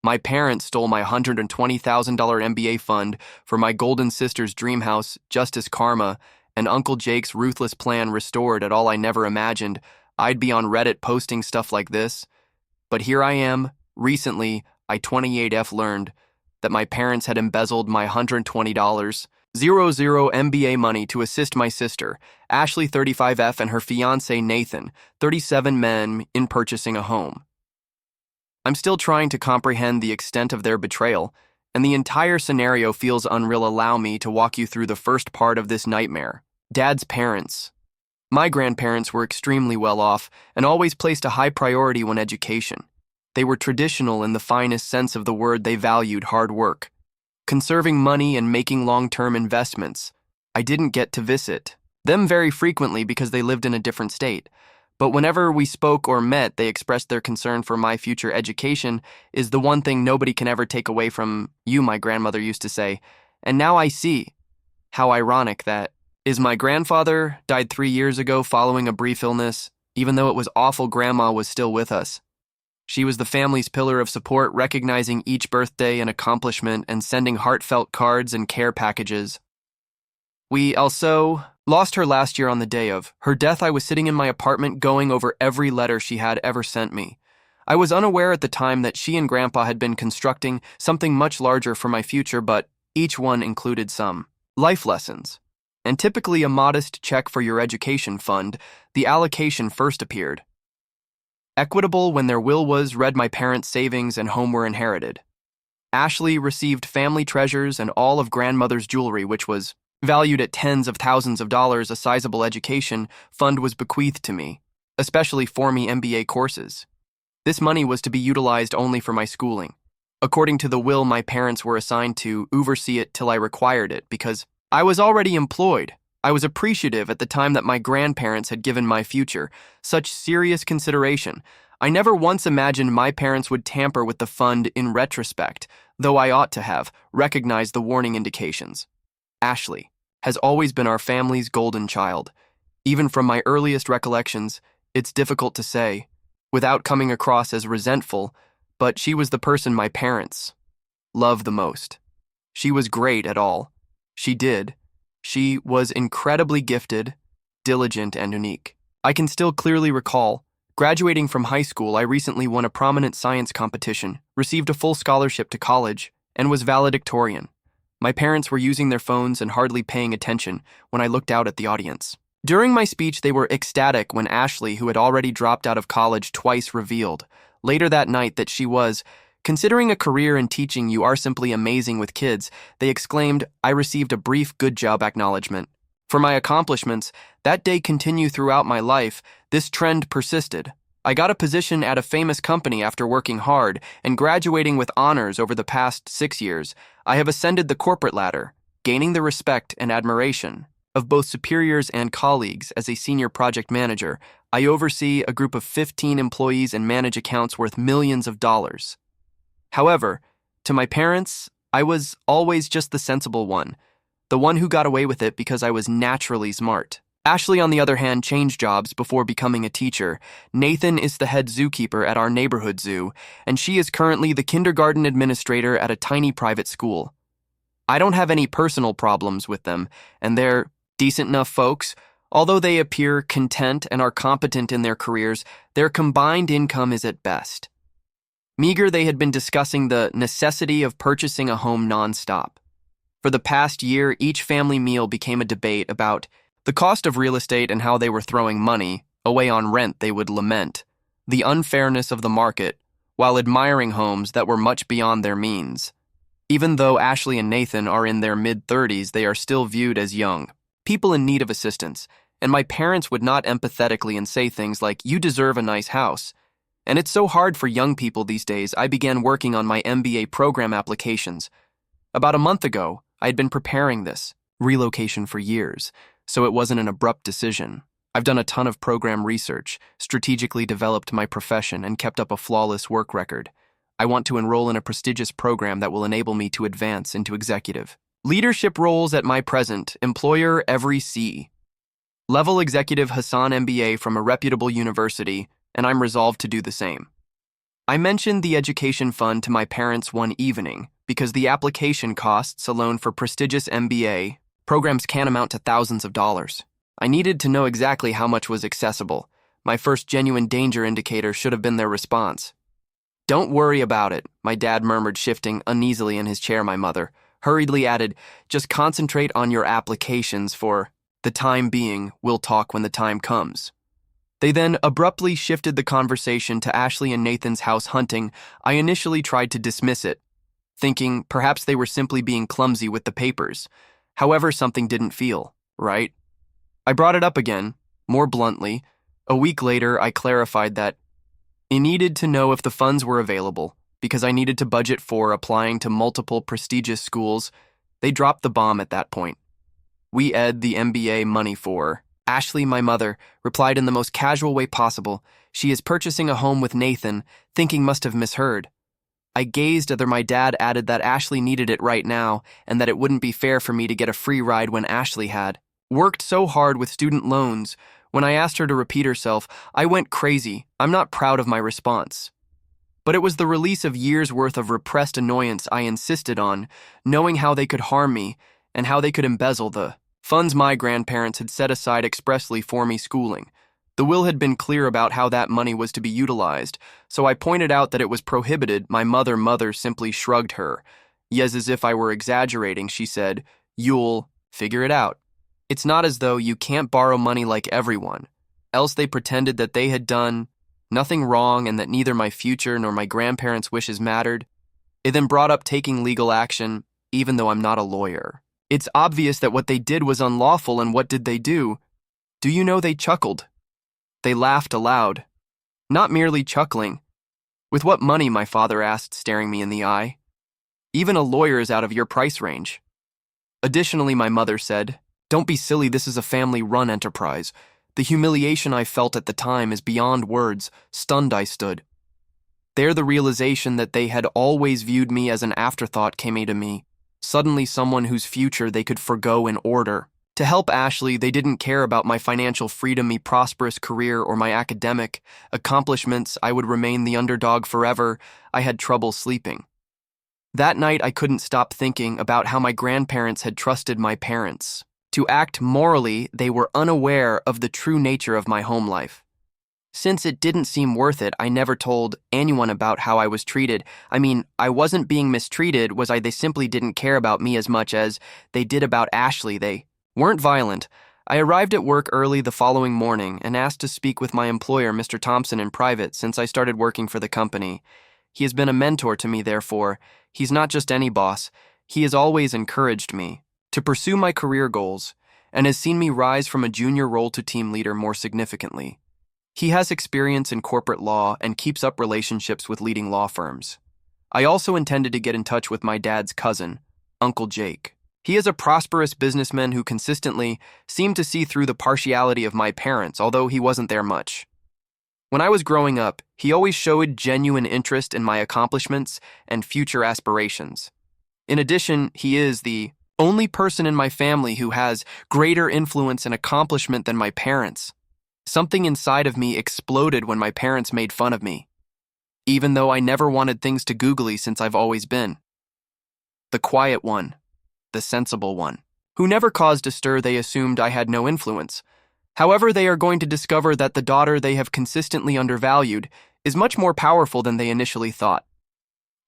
My parents stole my $120,000 MBA fund for my golden sister's dream house, justice karma, and Uncle Jake's ruthless plan restored at all I never imagined I'd be on Reddit posting stuff like this. But here I am. Recently, I 28F learned that my parents had embezzled my $120,000 MBA money to assist my sister, Ashley 35F, and her fiancé Nathan, 37 men, in purchasing a home. I'm still trying to comprehend the extent of their betrayal, and the entire scenario feels unreal. Allow me to walk you through the first part of this nightmare. Dad's parents. My grandparents were extremely well off and always placed a high priority on education. They were traditional in the finest sense of the word. They valued hard work, conserving money, and making long-term investments. I didn't get to visit them very frequently because they lived in a different state. But whenever we spoke or met, they expressed their concern for my future education is the one thing nobody can ever take away from you, my grandmother used to say. And now I see how ironic that is. My grandfather died 3 years ago following a brief illness. Even though it was awful, Grandma was still with us. She was the family's pillar of support, recognizing each birthday an accomplishment and sending heartfelt cards and care packages. We also lost her last year on the day of her death. I was sitting in my apartment going over every letter she had ever sent me. I was unaware at the time that she and Grandpa had been constructing something much larger for my future, but each one included some life lessons. And typically a modest check for your education fund, the allocation first appeared. Equitable when their will was read. My parents' savings and home were inherited. Ashley received family treasures and all of grandmother's jewelry, which was valued at tens of thousands of dollars. A sizable education fund was bequeathed to me, especially for me MBA courses. This money was to be utilized only for my schooling. According to the will, my parents were assigned to oversee it till I required it because I was already employed. I was appreciative at the time that my grandparents had given my future such serious consideration. I never once imagined my parents would tamper with the fund in retrospect, though I ought to have recognized the warning indications. Ashley has always been our family's golden child. Even from my earliest recollections, it's difficult to say, without coming across as resentful, but she was the person my parents loved the most. She was great at all she did. She was incredibly gifted, diligent, and unique. I can still clearly recall graduating from high school. I recently won a prominent science competition, received a full scholarship to college, and was valedictorian. My parents were using their phones and hardly paying attention when I looked out at the audience. During my speech, they were ecstatic when Ashley, who had already dropped out of college twice, revealed later that night that she was considering a career in teaching. You are simply amazing with kids, they exclaimed. I received a brief good job acknowledgement. For my accomplishments, that day continued throughout my life. This trend persisted. I got a position at a famous company after working hard and graduating with honors over the past 6 years. I have ascended the corporate ladder, gaining the respect and admiration of both superiors and colleagues. As a senior project manager, I oversee a group of 15 employees and manage accounts worth millions of dollars. However, to my parents, I was always just the sensible one, the one who got away with it because I was naturally smart. Ashley, on the other hand, changed jobs before becoming a teacher. Nathan is the head zookeeper at our neighborhood zoo, and she is currently the kindergarten administrator at a tiny private school. I don't have any personal problems with them, and they're decent enough folks. Although they appear content and are competent in their careers, their combined income is at best meager. They had been discussing the necessity of purchasing a home nonstop. For the past year, each family meal became a debate about the cost of real estate and how they were throwing money away on rent. They would lament the unfairness of the market while admiring homes that were much beyond their means. Even though Ashley and Nathan are in their mid-30s, they are still viewed as young people in need of assistance, and my parents would not empathetically and say things like, "You deserve a nice house." And it's so hard for young people these days. I began working on my MBA program applications. About a month ago, I had been preparing this relocation for years, so it wasn't an abrupt decision. I've done a ton of program research, strategically developed my profession, and kept up a flawless work record. I want to enroll in a prestigious program that will enable me to advance into executive leadership roles at my present employer, every C-level executive Hassan MBA from a reputable university, and I'm resolved to do the same. I mentioned the education fund to my parents one evening because the application costs alone for prestigious MBA programs can amount to thousands of dollars. I needed to know exactly how much was accessible. My first genuine danger indicator should have been their response. "Don't worry about it," my dad murmured, shifting uneasily in his chair. My mother hurriedly added, "Just concentrate on your applications for the time being. We'll talk when the time comes." They then abruptly shifted the conversation to Ashley and Nathan's house hunting. I initially tried to dismiss it, thinking perhaps they were simply being clumsy with the papers. However, something didn't feel right. I brought it up again, more bluntly. A week later, I clarified that I needed to know if the funds were available because I needed to budget for applying to multiple prestigious schools. They dropped the bomb at that point. "We ed the MBA money for." Ashley, my mother, replied in the most casual way possible. "She is purchasing a home with Nathan," thinking must have misheard. I gazed at her. My dad added that Ashley needed it right now and that it wouldn't be fair for me to get a free ride when Ashley had worked so hard with student loans. When I asked her to repeat herself, I went crazy. I'm not proud of my response. But it was the release of years' worth of repressed annoyance I insisted on, knowing how they could harm me and how they could embezzle the funds my grandparents had set aside expressly for me schooling. The will had been clear about how that money was to be utilized, so I pointed out that it was prohibited. My mother simply shrugged her. Yes, as if I were exaggerating, she said, "You'll figure it out. It's not as though you can't borrow money like everyone." Else they pretended that they had done nothing wrong and that neither my future nor my grandparents' wishes mattered. It then brought up taking legal action, even though I'm not a lawyer. It's obvious that what they did was unlawful, and what did they do? Do you know, they chuckled. They laughed aloud. Not merely chuckling. "With what money?" my father asked, staring me in the eye. "Even a lawyer is out of your price range." Additionally, my mother said, "Don't be silly, this is a family-run enterprise." The humiliation I felt at the time is beyond words. Stunned I stood. There the realization that they had always viewed me as an afterthought came to me. Suddenly someone whose future they could forgo in order to help Ashley. They didn't care about my financial freedom, my prosperous career, or my academic accomplishments. I would remain the underdog forever. I had trouble sleeping. That night I couldn't stop thinking about how my grandparents had trusted my parents to act morally. They were unaware of the true nature of my home life. Since it didn't seem worth it, I never told anyone about how I was treated. I mean, I wasn't being mistreated, was I? They simply didn't care about me as much as they did about Ashley. They weren't violent. I arrived at work early the following morning and asked to speak with my employer, Mr. Thompson, in private since I started working for the company. He has been a mentor to me, therefore. He's not just any boss. He has always encouraged me to pursue my career goals and has seen me rise from a junior role to team leader more significantly. He has experience in corporate law and keeps up relationships with leading law firms. I also intended to get in touch with my dad's cousin, Uncle Jake. He is a prosperous businessman who consistently seemed to see through the partiality of my parents, although he wasn't there much. When I was growing up, he always showed genuine interest in my accomplishments and future aspirations. In addition, he is the only person in my family who has greater influence and accomplishment than my parents. Something inside of me exploded when my parents made fun of me, even though I never wanted things to googly since I've always been the quiet one, the sensible one, who never caused a stir. They assumed I had no influence. However, they are going to discover that the daughter they have consistently undervalued is much more powerful than they initially thought.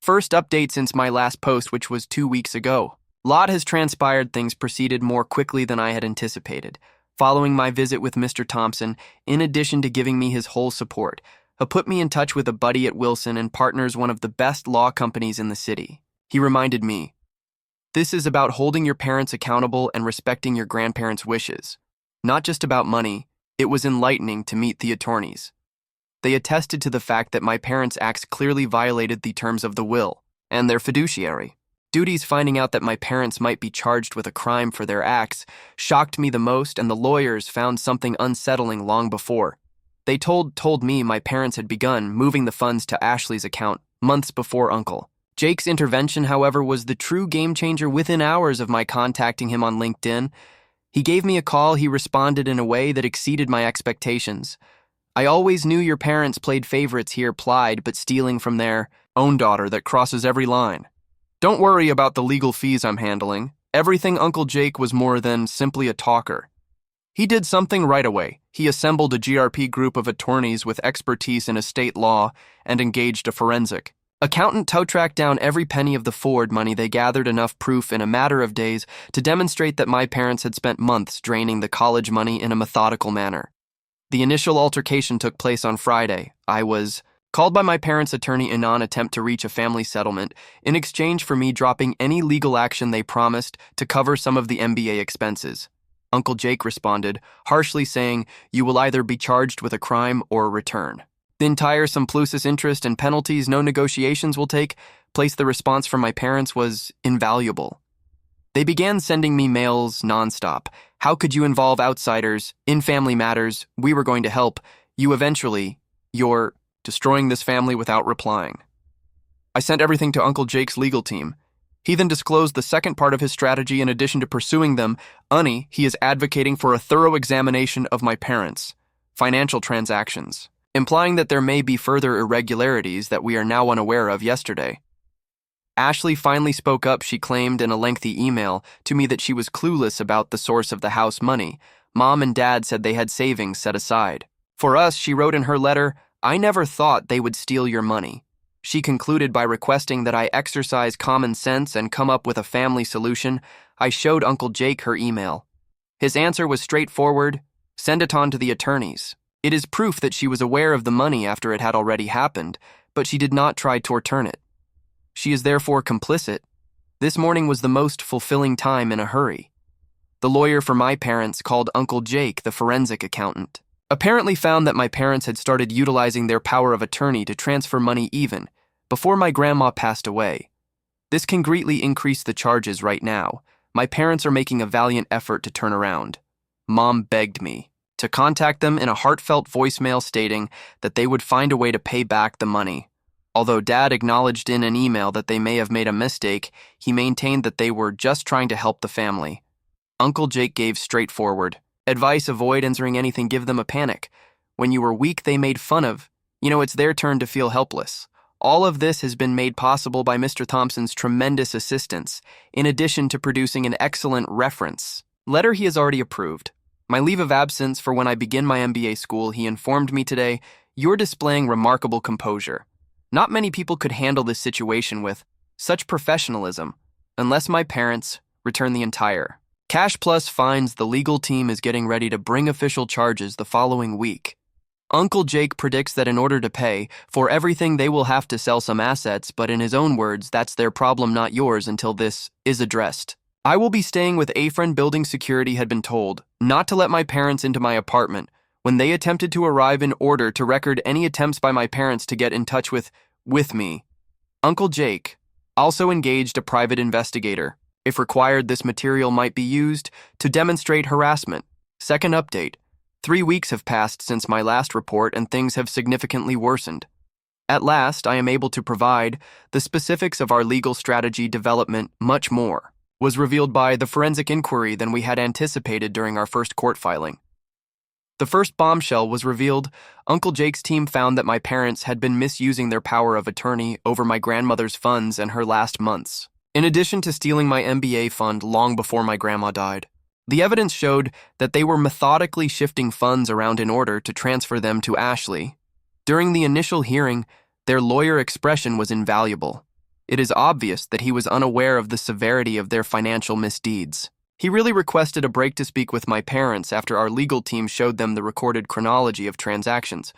First update since my last post, which was 2 weeks ago. Lot has transpired. Things proceeded more quickly than I had anticipated. Following my visit with Mr. Thompson, in addition to giving me his whole support, he put me in touch with a buddy at Wilson and Partners, one of the best law companies in the city. He reminded me, "This is about holding your parents accountable and respecting your grandparents' wishes. Not just about money." It was enlightening to meet the attorneys. They attested to the fact that my parents' acts clearly violated the terms of the will and their fiduciary duties. Finding out that my parents might be charged with a crime for their acts shocked me the most, and the lawyers found something unsettling long before. They told me my parents had begun moving the funds to Ashley's account months before Uncle Jake's intervention, however, was the true game changer. Within hours of my contacting him on LinkedIn, he gave me a call. He responded in a way that exceeded my expectations. I always knew your parents played favorites here, plied but stealing from their own daughter that crosses every line. Don't worry about the legal fees I'm handling. Everything Uncle Jake was more than simply a talker. He did something right away. He assembled a GRP group of attorneys with expertise in estate law and engaged a forensic accountant to track down every penny of the Ford money. They gathered enough proof in a matter of days to demonstrate that my parents had spent months draining the college money in a methodical manner. The initial altercation took place on Friday. I was called by my parents' attorney in an attempt to reach a family settlement in exchange for me dropping any legal action they promised to cover some of the MBA expenses. Uncle Jake responded, harshly saying, "You will either be charged with a crime or return the entire sum plus interest and penalties. No negotiations will take place." The response from my parents was invaluable. They began sending me mails nonstop. How could you involve outsiders in family matters? We were going to help you eventually. You're destroying this family without replying. I sent everything to Uncle Jake's legal team. He then disclosed the second part of his strategy. In addition to pursuing them, he is advocating for a thorough examination of my parents' financial transactions, implying that there may be further irregularities that we are now unaware of. Yesterday, Ashley finally spoke up. She claimed in a lengthy email to me that she was clueless about the source of the house money. Mom and Dad said they had savings set aside for us. She wrote in her letter, "I never thought they would steal your money." She concluded by requesting that I exercise common sense and come up with a family solution. I showed Uncle Jake her email. His answer was straightforward: send it on to the attorneys. It is proof that she was aware of the money after it had already happened, but she did not try to return it. She is therefore complicit. This morning was the most fulfilling time in a hurry. The lawyer for my parents called Uncle Jake, the forensic accountant, apparently found that my parents had started utilizing their power of attorney to transfer money even before my grandma passed away. This can greatly increase the charges right now. My parents are making a valiant effort to turn around. Mom begged me to contact them in a heartfelt voicemail stating that they would find a way to pay back the money. Although Dad acknowledged in an email that they may have made a mistake, he maintained that they were just trying to help the family. Uncle Jake gave straightforward advice: avoid answering anything, give them a panic. When you were weak, they made fun of. It's their turn to feel helpless. All of this has been made possible by Mr. Thompson's tremendous assistance, in addition to producing an excellent reference letter he has already approved. My leave of absence for when I begin my MBA school, he informed me today, "You're displaying remarkable composure. Not many people could handle this situation with such professionalism, unless my parents return the entire cash plus fines. The legal team is getting ready to bring official charges the following week." Uncle Jake predicts that in order to pay for everything, they will have to sell some assets, but in his own words, that's their problem, not yours, until this is addressed. I will be staying with a friend. Building security had been told not to let my parents into my apartment when they attempted to arrive in order to record any attempts by my parents to get in touch with me. Uncle Jake also engaged a private investigator. If required, this material might be used to demonstrate harassment. Second update: 3 weeks have passed since my last report and things have significantly worsened. At last, I am able to provide the specifics of our legal strategy development. Much more was revealed by the forensic inquiry than we had anticipated during our first court filing. The first bombshell was revealed. Uncle Jake's team found that my parents had been misusing their power of attorney over my grandmother's funds in her last months, in addition to stealing my MBA fund long before my grandma died. The evidence showed that they were methodically shifting funds around in order to transfer them to Ashley. During the initial hearing, their lawyer expression was invaluable. It is obvious that he was unaware of the severity of their financial misdeeds. He really requested a break to speak with my parents after our legal team showed them the recorded chronology of transactions.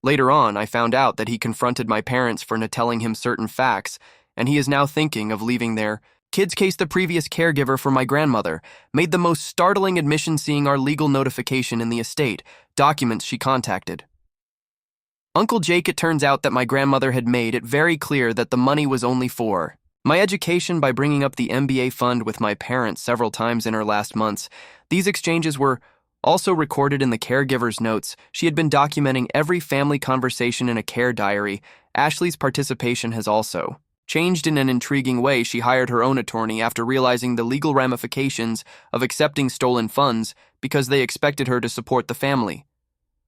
Later on, I found out that he confronted my parents for not telling him certain facts, and he is now thinking of leaving their kids' case. The previous caregiver for my grandmother made the most startling admission, seeing our legal notification in the estate documents she contacted Uncle Jake. It turns out that my grandmother had made it very clear that the money was only for my education by bringing up the MBA fund with my parents several times in her last months. These exchanges were also recorded in the caregiver's notes. She had been documenting every family conversation in a care diary. Ashley's participation has also changed in an intriguing way. She hired her own attorney after realizing the legal ramifications of accepting stolen funds because they expected her to support the family.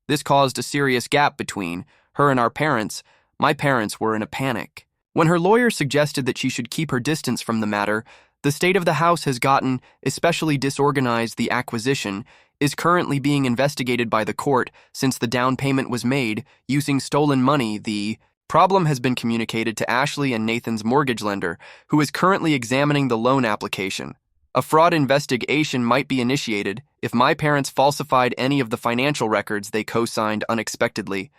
This caused a serious gap between her and our parents. My parents were in a panic. When her lawyer suggested that she should keep her distance from the matter, the state of the house has gotten especially disorganized. The acquisition is currently being investigated by the court since the down payment was made using stolen money. The problem has been communicated to Ashley and Nathan's mortgage lender, who is currently examining the loan application. A fraud investigation might be initiated if my parents falsified any of the financial records they co-signed unexpectedly.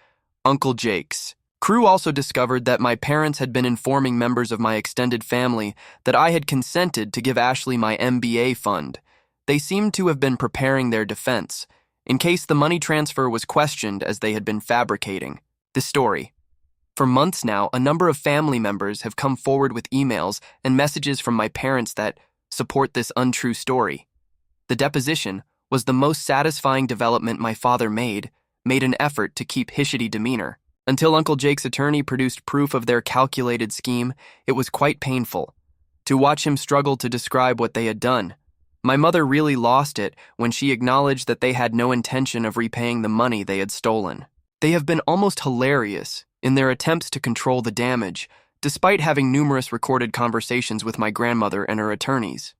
Uncle Jake's crew also discovered that my parents had been informing members of my extended family that I had consented to give Ashley my MBA fund. They seemed to have been preparing their defense, in case the money transfer was questioned, as they had been fabricating the story. For months now, a number of family members have come forward with emails and messages from my parents that support this untrue story. The deposition was the most satisfying development my father made an effort to keep hishity demeanor. Until Uncle Jake's attorney produced proof of their calculated scheme, it was quite painful to watch him struggle to describe what they had done. My mother really lost it when she acknowledged that they had no intention of repaying the money they had stolen. They have been almost hilarious in their attempts to control the damage, despite having numerous recorded conversations with my grandmother and her attorneys.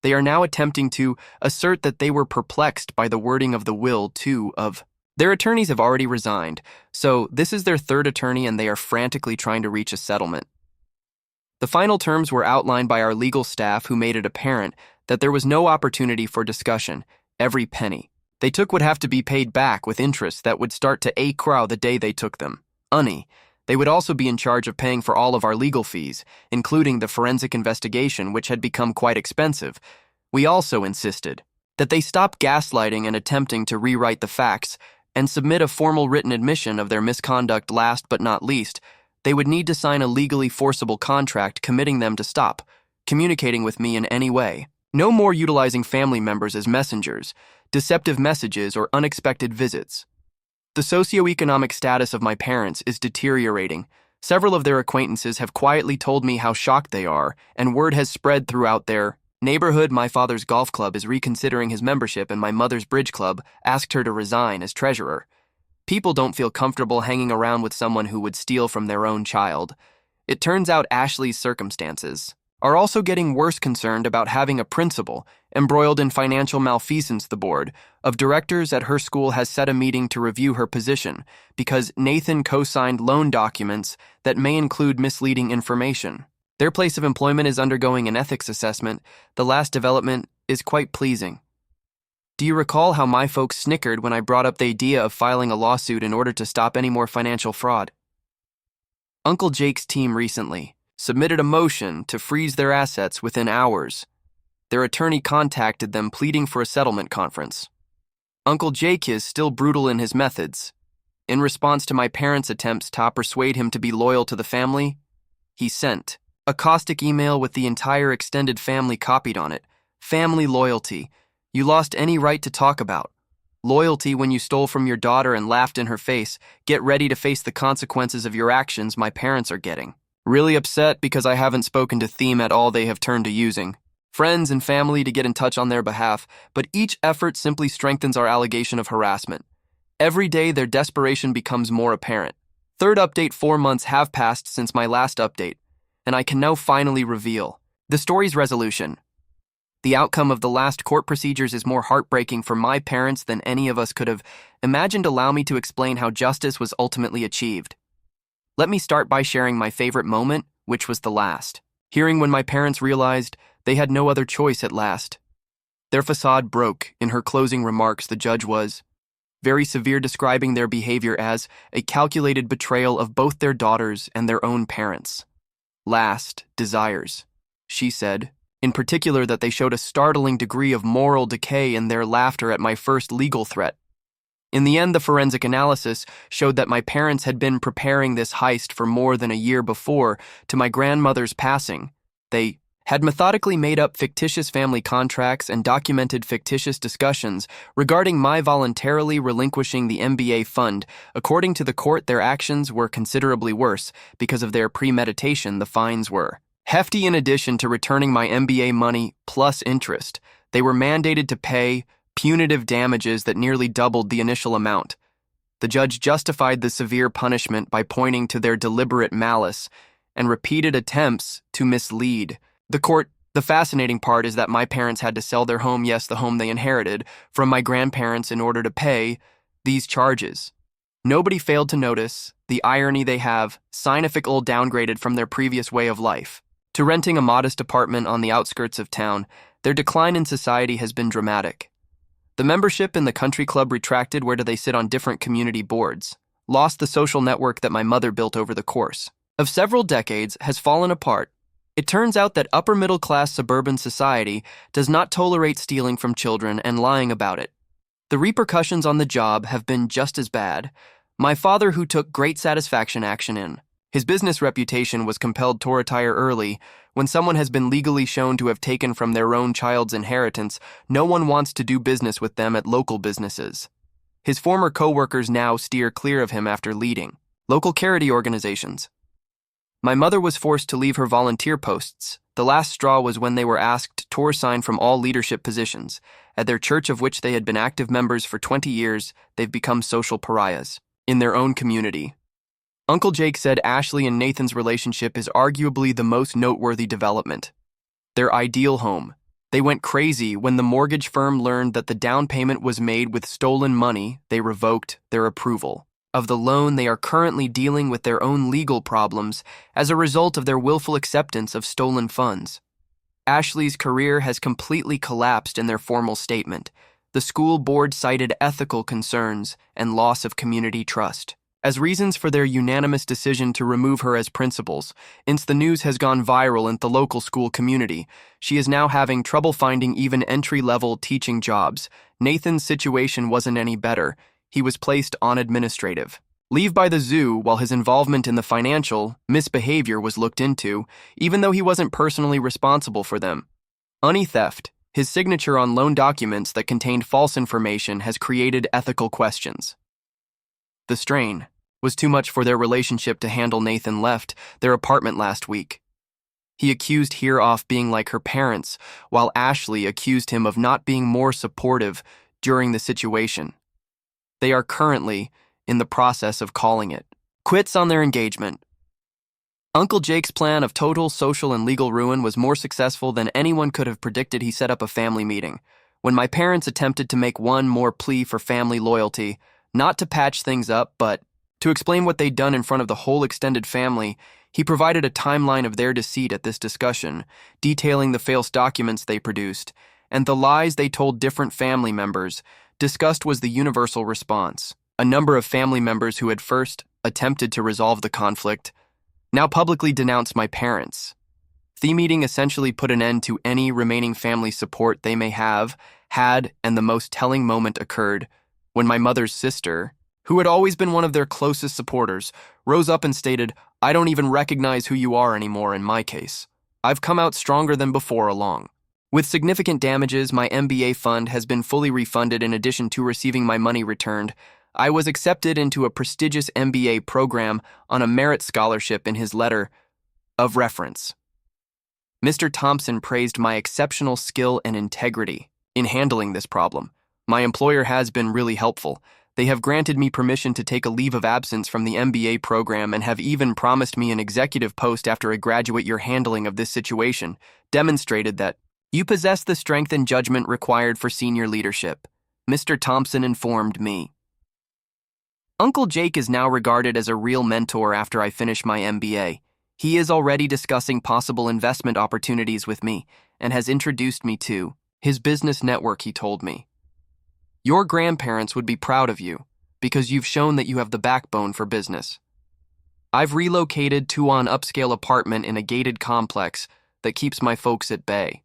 They are now attempting to assert that they were perplexed by the wording of the will, too, of their attorneys have already resigned, so this is their third attorney and they are frantically trying to reach a settlement. The final terms were outlined by our legal staff, who made it apparent that there was no opportunity for discussion. Every penny they took would have to be paid back with interest that would start to accrue the day they took them. They would also be in charge of paying for all of our legal fees, including the forensic investigation, which had become quite expensive. We also insisted that they stop gaslighting and attempting to rewrite the facts and submit a formal written admission of their misconduct. Last but not least, they would need to sign a legally forcible contract committing them to stop communicating with me in any way. No more utilizing family members as messengers, deceptive messages, or unexpected visits. The socioeconomic status of my parents is deteriorating. Several of their acquaintances have quietly told me how shocked they are, and word has spread throughout their neighborhood. My father's golf club is reconsidering his membership, and my mother's bridge club asked her to resign as treasurer. People don't feel comfortable hanging around with someone who would steal from their own child. It turns out Ashley's circumstances are also getting worse. Concerned about having a principal embroiled in financial malfeasance, the board of directors at her school has set a meeting to review her position because Nathan co-signed loan documents that may include misleading information. Their place of employment is undergoing an ethics assessment. The last development is quite pleasing. Do you recall how my folks snickered when I brought up the idea of filing a lawsuit in order to stop any more financial fraud? Uncle Jake's team recently submitted a motion to freeze their assets within hours. Their attorney contacted them pleading for a settlement conference. Uncle Jake is still brutal in his methods. In response to my parents' attempts to persuade him to be loyal to the family, he sent a caustic email with the entire extended family copied on it. Family loyalty. You lost any right to talk about. Loyalty when you stole from your daughter and laughed in her face. Get ready to face the consequences of your actions. My parents are getting really upset because I haven't spoken to them at all. They have turned to using friends and family to get in touch on their behalf, but each effort simply strengthens our allegation of harassment. Every day their desperation becomes more apparent. Third update: 4 months have passed since my last update, and I can now finally reveal the story's resolution. The outcome of the last court procedures is more heartbreaking for my parents than any of us could have imagined. Allow me to explain how justice was ultimately achieved. Let me start by sharing my favorite moment, which was the last hearing when my parents realized they had no other choice at last. Their facade broke. In her closing remarks, the judge was very severe, describing their behavior as a calculated betrayal of both their daughters and their own parents' last desires. She said, in particular, that they showed a startling degree of moral decay in their laughter at my first legal threat. In the end, the forensic analysis showed that my parents had been preparing this heist for more than a year before to my grandmother's passing. They had methodically made up fictitious family contracts and documented fictitious discussions regarding my voluntarily relinquishing the MBA fund. According to the court, their actions were considerably worse. Because of their premeditation, the fines were hefty. In addition to returning my MBA money plus interest, they were mandated to pay punitive damages that nearly doubled the initial amount. The judge justified the severe punishment by pointing to their deliberate malice and repeated attempts to mislead the court. The fascinating part is that my parents had to sell their home, yes, the home they inherited, from my grandparents in order to pay these charges. Nobody failed to notice the irony they have significantly downgraded from their previous way of life to renting a modest apartment on the outskirts of town. Their decline in society has been dramatic. The membership in the country club retracted, where do they sit on different community boards, lost the social network that my mother built over the course of several decades, has fallen apart. It turns out that upper-middle-class suburban society does not tolerate stealing from children and lying about it. The repercussions on the job have been just as bad. My father, who took great satisfaction action in his business reputation, was compelled to retire early. When someone has been legally shown to have taken from their own child's inheritance, no one wants to do business with them at local businesses. His former co-workers now steer clear of him after leading local charity organizations. My mother was forced to leave her volunteer posts. The last straw was when they were asked to resign from all leadership positions. At their church, of which they had been active members for 20 years, they've become social pariahs in their own community. Uncle Jake said Ashley and Nathan's relationship is arguably the most noteworthy development. Their ideal home. They went crazy when the mortgage firm learned that the down payment was made with stolen money. They revoked their approval of the loan. They are currently dealing with their own legal problems as a result of their willful acceptance of stolen funds. Ashley's career has completely collapsed in their formal statement. The school board cited ethical concerns and loss of community trust as reasons for their unanimous decision to remove her as principals. Since the news has gone viral in the local school community, she is now having trouble finding even entry-level teaching jobs. Nathan's situation wasn't any better. He was placed on administrative leave by the zoo while his involvement in the financial misbehavior was looked into, even though he wasn't personally responsible for them. Money theft, his signature on loan documents that contained false information, has created ethical questions. The strain was too much for their relationship to handle. Nathan left their apartment last week. He accused her of being like her parents, while Ashley accused him of not being more supportive during the situation. They are currently in the process of calling it quits on their engagement. Uncle Jake's plan of total social and legal ruin was more successful than anyone could have predicted. He set up a family meeting. When my parents attempted to make one more plea for family loyalty, not to patch things up, but to explain what they'd done in front of the whole extended family, he provided a timeline of their deceit at this discussion, detailing the false documents they produced and the lies they told different family members. Disgust was the universal response. A number of family members who had first attempted to resolve the conflict now publicly denounced my parents. The meeting essentially put an end to any remaining family support they may have had, and the most telling moment occurred when my mother's sister, who had always been one of their closest supporters, rose up and stated, "I don't even recognize who you are anymore in my case. I've come out stronger than before along." With significant damages, my MBA fund has been fully refunded. In addition to receiving my money returned, I was accepted into a prestigious MBA program on a merit scholarship. In his letter of reference, Mr. Thompson praised my exceptional skill and integrity in handling this problem. My employer has been really helpful. They have granted me permission to take a leave of absence from the MBA program and have even promised me an executive post after I graduate. Your handling of this situation demonstrated that you possess the strength and judgment required for senior leadership, Mr. Thompson informed me. Uncle Jake is now regarded as a real mentor after I finish my MBA. He is already discussing possible investment opportunities with me and has introduced me to his business network. He told me, "Your grandparents would be proud of you because you've shown that you have the backbone for business." I've relocated to an upscale apartment in a gated complex that keeps my folks at bay.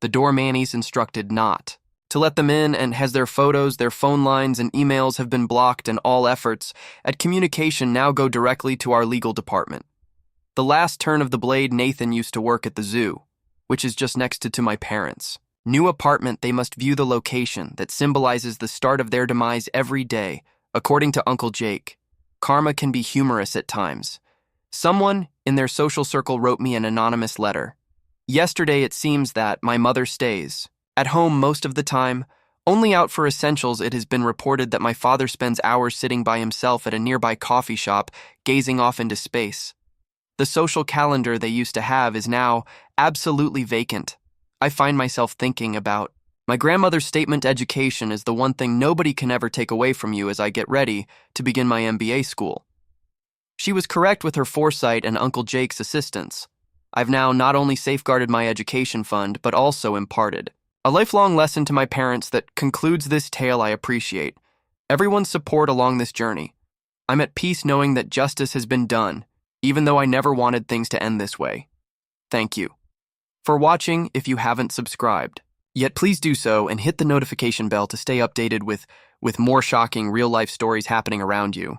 The doorman is instructed not to let them in and has their photos, their phone lines, and emails have been blocked, and all efforts at communication now go directly to our legal department. The last turn of the blade, Nathan used to work at the zoo, which is just next to my parents' new apartment. They must view the location that symbolizes the start of their demise every day. According to Uncle Jake, karma can be humorous at times. Someone in their social circle wrote me an anonymous letter. Yesterday, it seems that my mother stays at home most of the time, Only out for essentials, it has been reported that my father spends hours sitting by himself at a nearby coffee shop, gazing off into space. The social calendar they used to have is now absolutely vacant. I find myself thinking about my grandmother's statement: education is the one thing nobody can ever take away from you as I get ready to begin my MBA school. She was correct with her foresight and Uncle Jake's assistance. I've now not only safeguarded my education fund, but also imparted a lifelong lesson to my parents that concludes this tale. I appreciate everyone's support along this journey. I'm at peace knowing that justice has been done, even though I never wanted things to end this way. Thank you for watching. If you haven't subscribed yet, please do so and hit the notification bell to stay updated with more shocking real-life stories happening around you.